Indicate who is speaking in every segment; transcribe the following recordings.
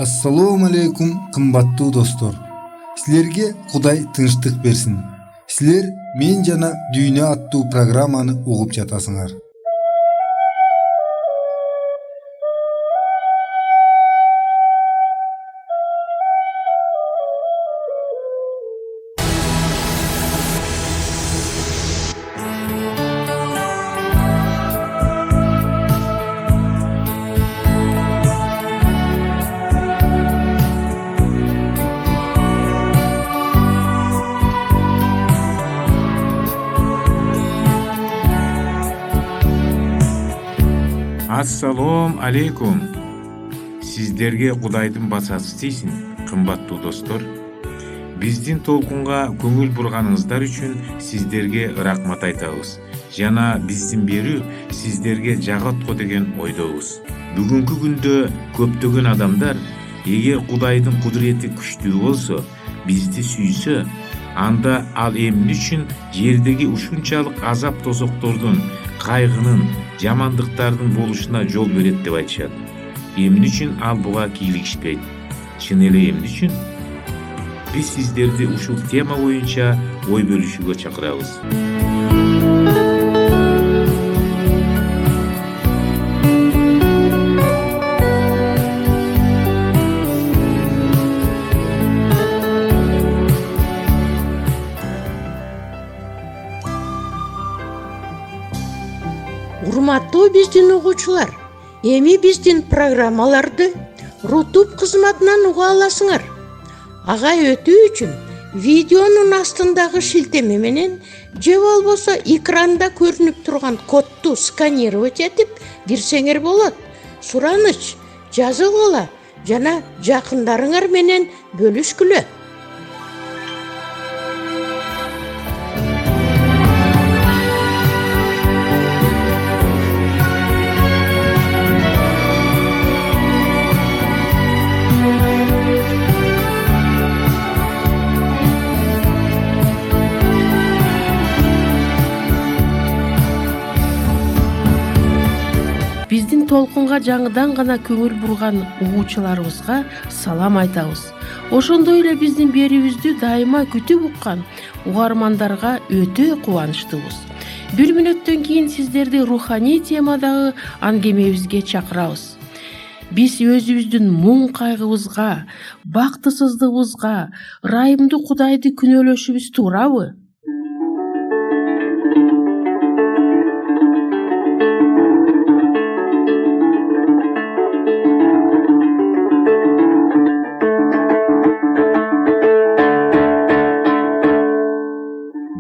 Speaker 1: Assalamu alaikum kımbattуу dostor. Sizlerge Kuday tınçtık bersin. Sizler men jana Dünya attуу programmany ugup jatasыңар.
Speaker 2: Assalamu alaikum. Sizlerge Kudайдын басасы тийсин, кымбаттуу достор. Биздин толкунга көңүл бурганыңыздар үчүн сиздерге рахмат айтабыз. Жана биздин берүү сиздерге жагат деген ойдобуз. Бүгүнкү күндө көптөгөн адамдар эгер Кудайдын кудурети күчтүү болсо, бизди сүйсө, анда ал эмне үчүн жердеги ушунчалык азап тозоктордун, кайгынын, жамандыктардын болушуна жол берет деп айтышат. Эмне үчүн ал буга кийлигишпейт? Чын эле эмне үчүн? Биз сиздерди ушул тема боюнча ой бөлүшүүгө чакырабыз.
Speaker 3: Урматтуу биздин угуучулар, эми биздин программаларды Рутуб кызматынан уга аласыңар. Ага өтүү үчүн видеонун астындагы шилтеме менен же болбосо экранда көрүнүп турган кодду сканировать этип кирсеңер болот. Сураныч жазылгыла жана жакындарыңар менен бөлүшкүлө.
Speaker 4: Биздин толкунга жаңыдан гана көңүл бурган угуучуларыбызга салам айтабыз. Ошондой эле биздин берүүбүздү дайыма күтүп уккан угармандарга өтө кубанычтуубуз. 1 мүнөттөн кийин сиздерди руханий темадагы аңгемебизге чакырабыз. Биз өзүбүздүн муң кайгыбызга, бактысыздыгыбызга, ырайымдуу Кудайды күнөөлөшүбүз туурабы?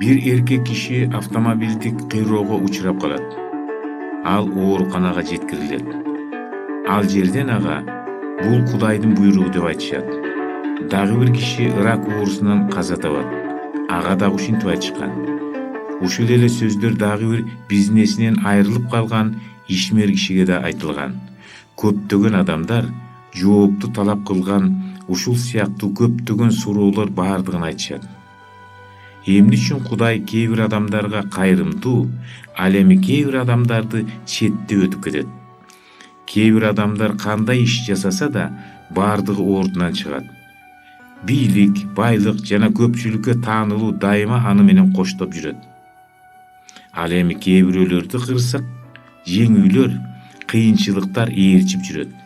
Speaker 2: Бир эркек киши автомобилдик кыйроого учурап калат. Ал ооруканага жеткирилет. Ал жерден ага бул Кудайдын буйругу деп айтышат. Дагы бир киши ырак оорусунан каза табат. Ага дагы ушинтип айтышкан. Ушул эле сөздөр дагы бир бизнесинен айрылып калган ишмер кишиге да айтылган. Көптөгөн адамдар жоопту талап кылган ушул сыяктуу көптөгөн суроолор бардыгын айтышат. Эмне үчүн Кудай кээ бир адамдарга кайрымдуу, ал эми кээ бир адамдарды четте өтүп кетет? Кээ бир адамдар кандай иш жасаса да бардыгы ордунан чыгат. Бийлик, байлык жана көпчүлүккө таанылуу дайыма аны менен коштоп жүрөт. Ал эми кээ бирөөлөрдү кырсык, жеңүүлөр, кыйынчылыктар ээрчип жүрөт.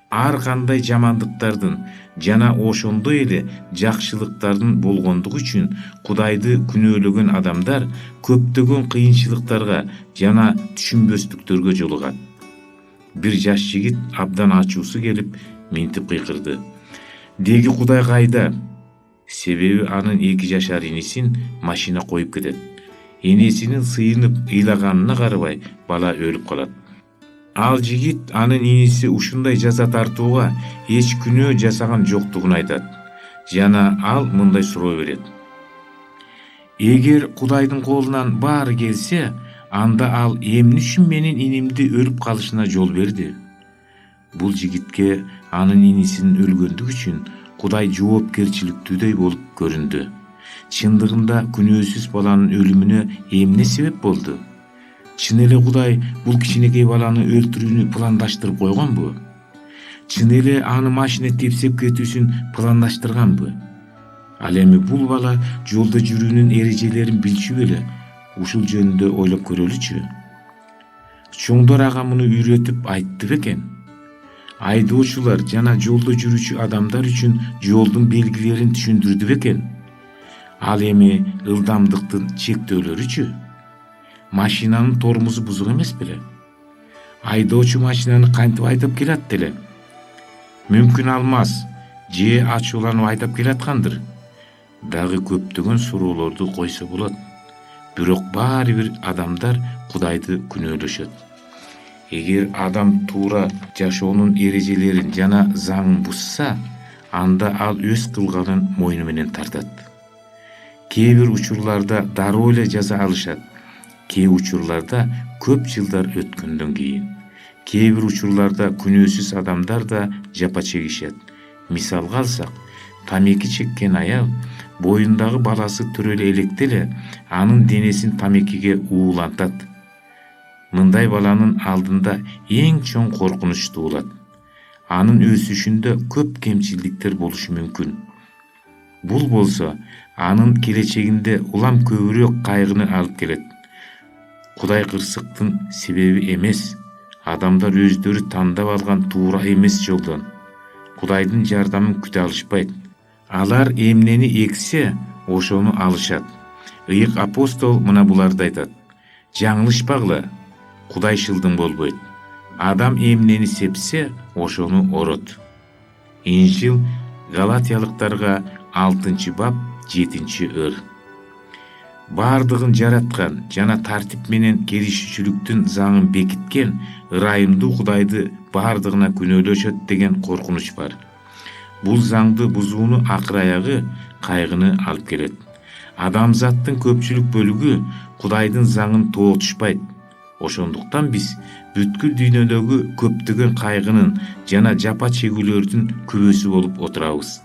Speaker 2: Ар кандай жамандыктардын жана ошондой эле жакшылыктардын болгондугу үчүн Кудайды күнөөлөгөн адамдар көптөгөн кыйынчылыктарга жана түшүнбөстүктөргө жолугат. Бир жаш жигит абдан ачуусу келип минтип кыйкырды. Деги Кудай кайда? Себеби анын 2 жашар инисин машина коюп кетет. Энесинин сыйынып ыйлаганына карабай бала өлүп калат. Ал жигит анын иниси ушундай жаза тартууга эч күнөө жасаган жоктугун айтат. Жана ал мындай суроо берет. Эгер Кудайдын колунан баары келсе, анда ал эмне үчүн менин инимди өлүп калышына жол берди? Бул жигитке анын инисинин өлгөндүгү үчүн Кудай жоопкерчиликтүүдөй болуп көрүндү. Чындыгында күнөөсүз баланын өлүмүнө эмне себеп болду? Чын эле Кудай бул кичинекей баланы өлтүрүүнү пландаштырып койгонбу? чын эле аны машина тепсеп кетүүсүн пландаштырганбы? Ал эми бул бала жолдо жүрүүнүн эрежелерин билчү беле? Ушул жөнүндө ойлоп көрөлүчү. Чоңдор ага муну үйрөтүп айтты бекен. Айдоочулар жана жолдо жүрүүчү адамдар үчүн жолдун белгилерин түшүндүрдү бекен. Ал эми ылдамдыктын чектөөлөрүчү? Машинанын тормозу бузук эмес беле? Айдоочу машинаны кантип айдап келат деле? Мүмкүн алмаз же ачууланып айдап келаткандыр. Дагы көптөгөн суроолорду койсо болот. Бирок баары бир адамдар Кудайды күнөөлөшөт. Эгер адам туура жашоонун эрежелерин жана заңын бузса, анда ал өз кылганын мойну менен тартат. Кээ бир учурларда дароо эле жаза алышат. Кээ учурларда көп жылдар өткөндөн кийин. Кээ бир учурларда күнөөсүз адамдар да жапа чегишет. Мисалга алсак, тамеки чеккен аял боюндагы баласы төрөлө электе эле анын денесин тамекиге уулантат. Мындай баланын алдында эң чоң коркунуч туулат. Анын өсүшүндө көп кемчиликтер болушу мүмкүн. Бул болсо анын келечегинде улам көбүрөөк кайгыны алып келет. Кудай кырсыктын себеби эмес. Адамдар өздөрү тандап алган туура эмес жолдон Кудайдын жардамын күтө алышпайт. Алар эмнени эксе, ошону алышат. Ыйык апостол мына буларды айтат. Жаңылышпагыла, Кудайшылдың болбойт. Адам эмнени сепсе, ошону орот. Инжил Галатиялыктарга 6-бап 7-ыр. Бардыгын жараткан жана тартип менен келишүүчүлүктүн заңын бекиткен ырайымдуу Кудайды бардыгына күнөөлөшөт деген коркунуч бар. Бул заңды бузууну акыр аягы кайгыны алып келет. Адамзаттын көпчүлүк бөлүгү Кудайдын заңын тоотушпайт. Ошондуктан биз бүткүл дүйнөдөгү көптөгөн кайгынын жана жапа чегүүлөрдүн күбөсү болуп отурабыз.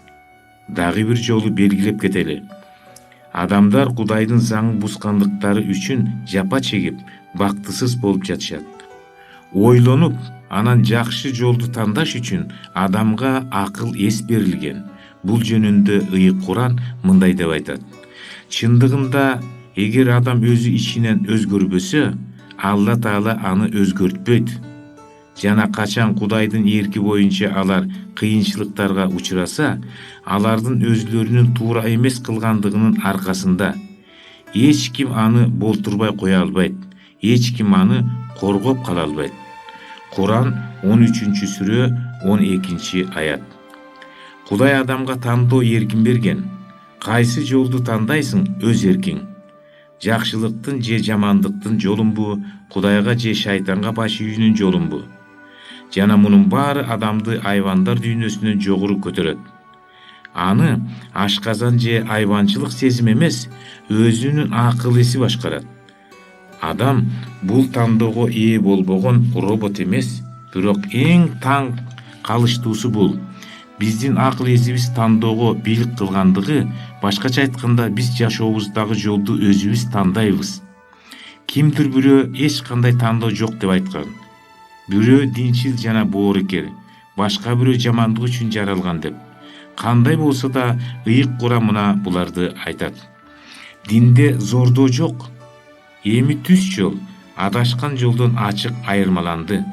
Speaker 2: Дагы бир жолу белгилеп кетели. Адамдар Кудайдын заңын бузгандыктары үчүн жапа чегип, бактысыз болуп жатышат. Ойлонуп, анан жакшы жолду тандаш үчүн адамга акыл эс берилген. Бул жөнүндө Ыйык Куран мындай деп айтат. Чындыгында, эгер адам өзү ичинен өзгөрбөсө, Алла Таала аны өзгөртпөйт. Жана качан Кудайдын эрки боюнча алар кыйынчылыктарга учураса, алардын өзлөрүнүн туура эмес кылгандыгынын аркасында эч ким аны болтурбай кое албайт. Эч ким аны коргоп кала албайт. Куран 13-сүрө 12-аят. Кудай адамга тандоо эркин берген. Кайсы жолду тандайсың өз эркиң. Жакшылыктын же жамандыктын жолунбу, Кудайга же шайтанга баш ийүүнүн жолунбу? Жана мунун баары адамды айвандар дүйнөсүнөн жогору көтөрөт. Аны ашказан же айванчылык сезим эмес, өзүнүн акыл эси башкарат. Адам бул тандоого ээ болбогон робот эмес, бирок эң таң калыштуусу бул. Биздин акыл эсибиз тандоого бийлик кылгандыгы, башкача айтканда биз жашообуздагы жолду өзүбүз тандайбыз. Кимдир бирөө эч кандай тандоо жок деп айткан. Бирөө динчил жана боорукер, башка бирөө жамандык үчүн жаралган деп. Кандай болсо да Ыйык Куран мына буларды айтат. Динде зордоо жок. Эми түз жол адашкан жолдон ачык айырмаланды.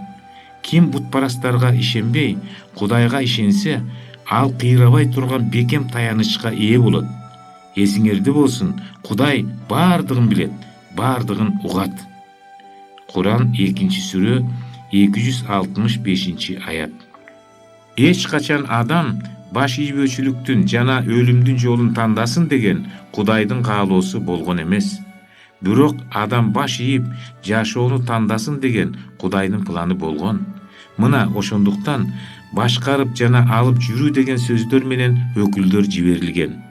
Speaker 2: Ким бутпарастарга ишенбей, Кудайга ишенсе, ал кыйрабай турган бекем таянычка ээ болот. Эсиңерде болсун, Кудай бардыгын билет, бардыгын угат. Куран 2-сүрө 265-аят. Эч качан адам баш ийбөөчүлүктүн жана өлүмдүн жолун тандасын деген Кудайдын каалоосу болгон эмес. Бирок адам баш ийип жашоону тандасын деген Кудайдын планы болгон. Мына ошондуктан башкарып жана алып жүрүү деген сөздөр менен өкүлдөр жиберилген.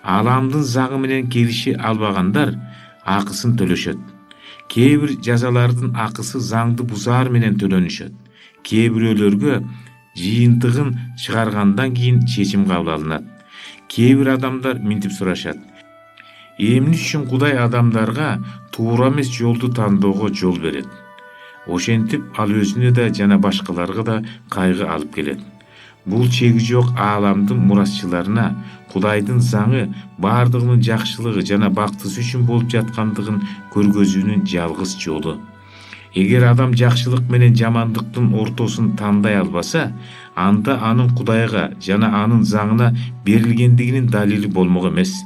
Speaker 2: Аламдын заңы менен келиши албагандар акысын төлөшөт. Кээ бир жазалардын акысы заңды бузаар менен төлөнүшөт. Кээ бирөөлөргө жыйынтыгын чыгаргандан кийин чечим кабыл алынат. Кээ бир адамдар минтип сурашат. Эмне үчүн Кудай адамдарга туура эмес жолду тандоого жол берет? Ошентип ал өзүнө да жана башкаларга да кайгы алып келет. Бул чеги жок ааламдын мурасчыларына Кудайдын заңы баардыгынын жакшылыгы жана бактысы үчүн болуп жаткандыгын көргөзүүнүн жалгыз жолу. Эгер адам жакшылык менен жамандыктын ортосун тандай албаса, анда анын Кудайга жана анын заңына берилгендигинин далили болмок эмес.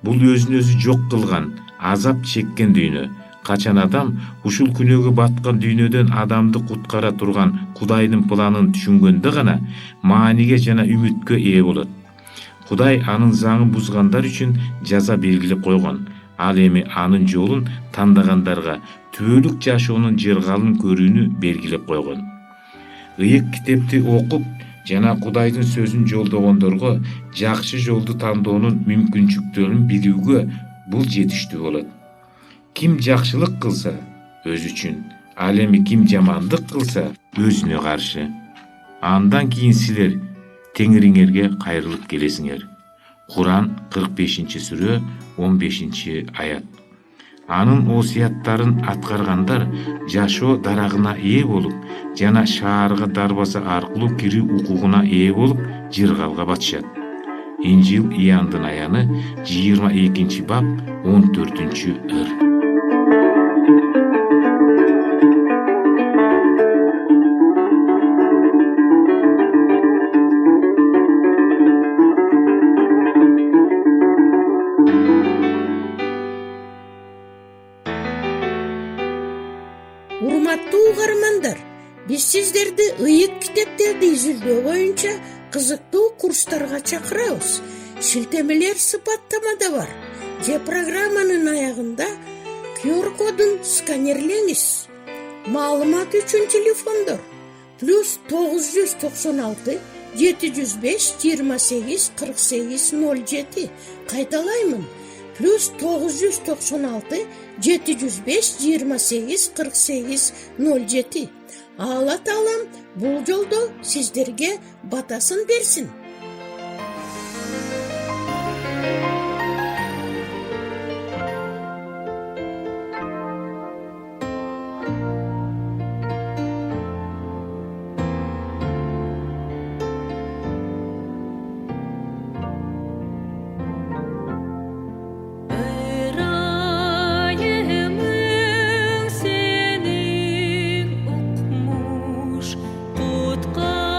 Speaker 2: Бул өзүн өзү жок кылган, азап чеккен дүйнө. Качан адам ушул күнөөгө баткан дүйнөдөн адамды куткара турган Кудайдын планын түшүнгөндө гана мааниге жана үмүткө ээ болот. Кудай анын заңын бузгандар үчүн жаза белгилеп койгон. Ал эми анын жолун тандагандарга түбөлүк жашоонун жыргалын көрүүнү белгилеп койгон. Ыйык китепти окуп жана Кудайдын сөзүн жолдогондорго жакшы жолду тандоонун мүмкүнчүлүктөрүн билүүгө бул жетиштүү болот. Ким жакшылык кылса өз үчүн, ал эми ким жамандык кылса өзүнө каршы. Андан кийин силер Теңириңерге кайрылып келесиңер. Куран 45-сүрө 15-аят. Анын осуяттарын аткаргандар жашоо дарагына ээ болуп, жана шаарга дарбаза аркылуу кирүү укугуна ээ болуп, жыргалга батышат. Инжил Иоанндын аяны 22-бап 14-ыр.
Speaker 3: Урматтуу угармандар, биз сиздерди ыйык китептерди изилдөө боюнча кызыктуу курстарга чакырабыз. Шилтемелер сыпаттамада бар. Же программанын аягында QR-кодун сканерлеңиз. Маалымат үчүн телефондор +996 705 28 48 07. Кайталаймын. +996 705 28 48 07. Алла Таалам бул жолдо сиздерге батасын берсин.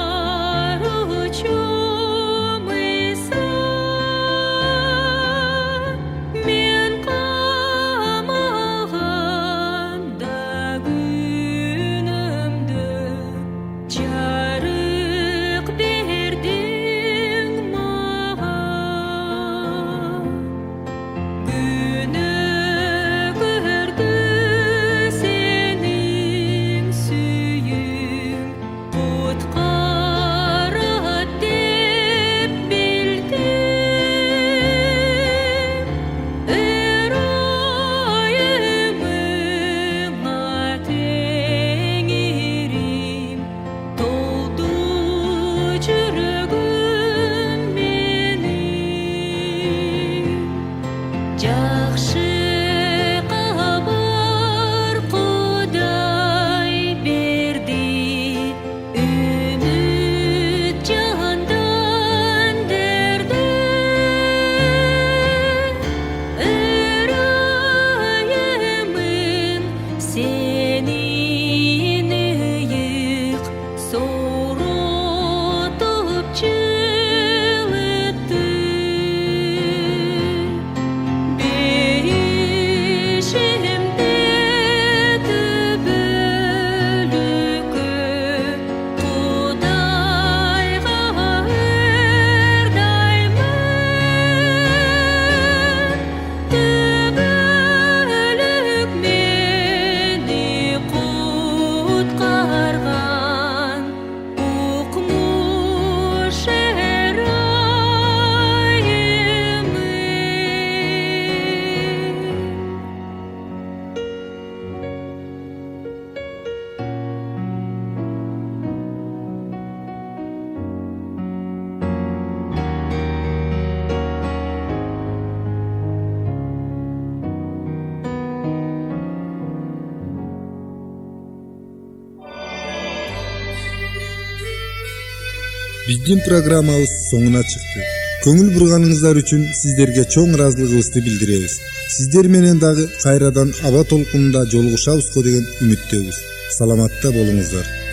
Speaker 5: Utkarucu
Speaker 1: Биздин программабыз соңуна чыкты. Көңүл бурганыңыздар үчүн сиздерге чоң ыраазылыгыбызды билдиребиз. Сиздер менен дагы кайрадан аба толкунунда жолугушабыз деген үмүттөбүз. Саламатта болуңуздар.